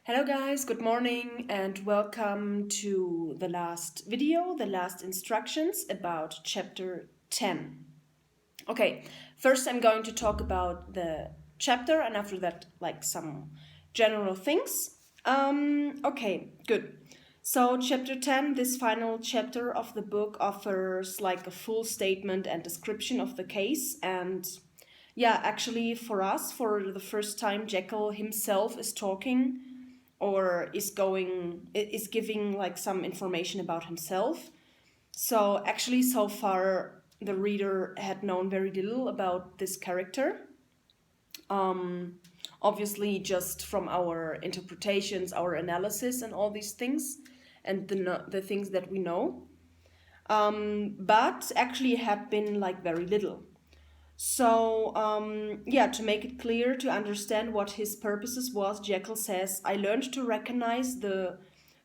Hello guys, good morning and welcome to the last video, the last instructions about chapter 10. Okay, first I'm going to talk about the chapter and after that some general things. Okay, good. So chapter 10, this final chapter of the book offers a full statement and description of the case, and actually for us, for the first time, Jekyll himself is talking or is giving some information about himself. So actually so far the reader had known very little about this character. Obviously just from our interpretations, our analysis and all these things and the things that we know. But actually had been very little. So, to make it clear, to understand what his purposes was, Jekyll says, I learned to recognize the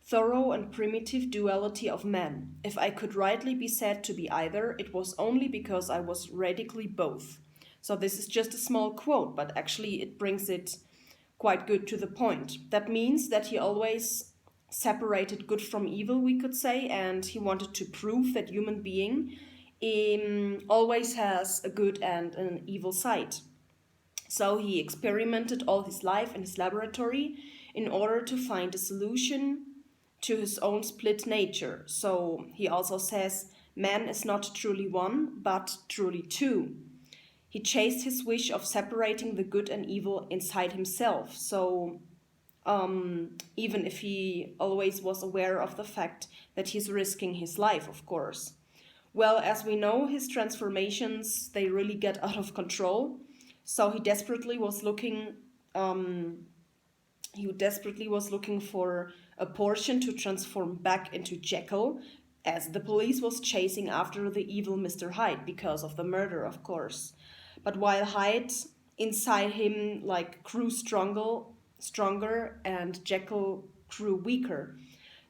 thorough and primitive duality of man. If I could rightly be said to be either, it was only because I was radically both. So this is just a small quote, but actually it brings it quite good to the point. That means that he always separated good from evil, we could say, and he wanted to prove that human being always has a good and an evil side. So he experimented all his life in his laboratory in order to find a solution to his own split nature. So he also says man is not truly one, but truly two. He chased his wish of separating the good and evil inside himself. So even if he always was aware of the fact that he's risking his life, of course. Well, as we know, his transformations, they really get out of control. So he desperately was looking for a portion to transform back into Jekyll, as the police was chasing after the evil Mr. Hyde because of the murder, of course. But while Hyde inside him grew stronger and Jekyll grew weaker.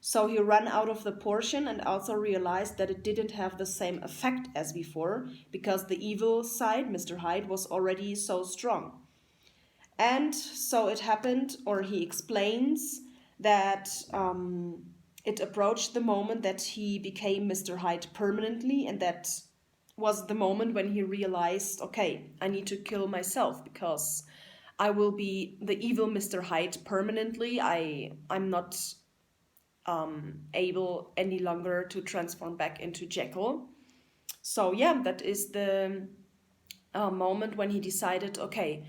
So he ran out of the portion and also realized that it didn't have the same effect as before because the evil side, Mr. Hyde, was already so strong. And so it happened, or he explains, that it approached the moment that he became Mr. Hyde permanently, and that was the moment when he realized, okay, I need to kill myself because I will be the evil Mr. Hyde permanently. I'm not able any longer to transform back into Jekyll. So that is the moment when he decided, okay,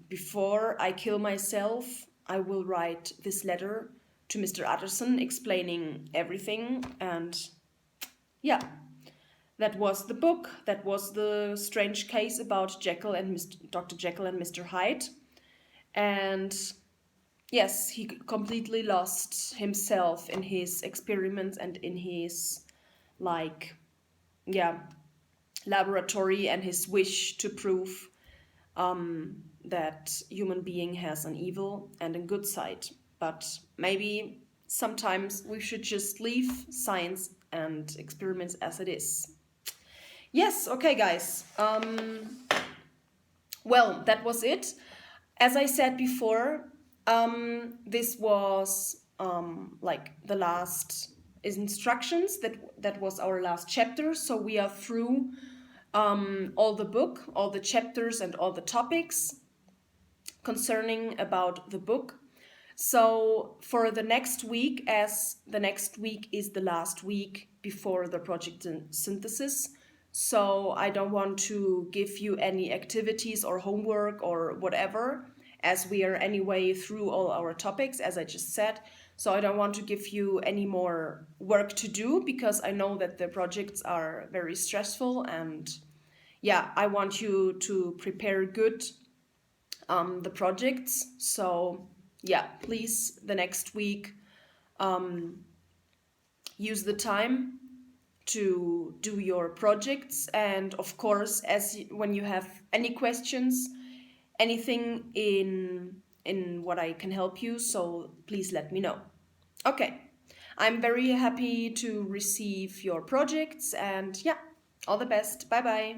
before I kill myself, I will write this letter to Mr. Utterson explaining everything. And that was the book. That was the strange case about Jekyll and Dr. Jekyll and Mr. Hyde. And yes, he completely lost himself in his experiments and in his laboratory and his wish to prove that human being has an evil and a good side. But maybe sometimes we should just leave science and experiments as it is. Yes, okay guys. Well, that was it. As I said before, this was the last instructions. That was our last chapter. So we are through all the book, all the chapters and all the topics concerning about the book. So for the next week, as the next week is the last week before the project synthesis, so I don't want to give you any activities or homework or whatever, as we are anyway through all our topics, as I just said. So I don't want to give you any more work to do because I know that the projects are very stressful, and I want you to prepare good the projects. So please, the next week, use the time to do your projects. And of course, when you have any questions, anything in what I can help you, so please let me know. Okay, I'm very happy to receive your projects, and all the best. Bye bye.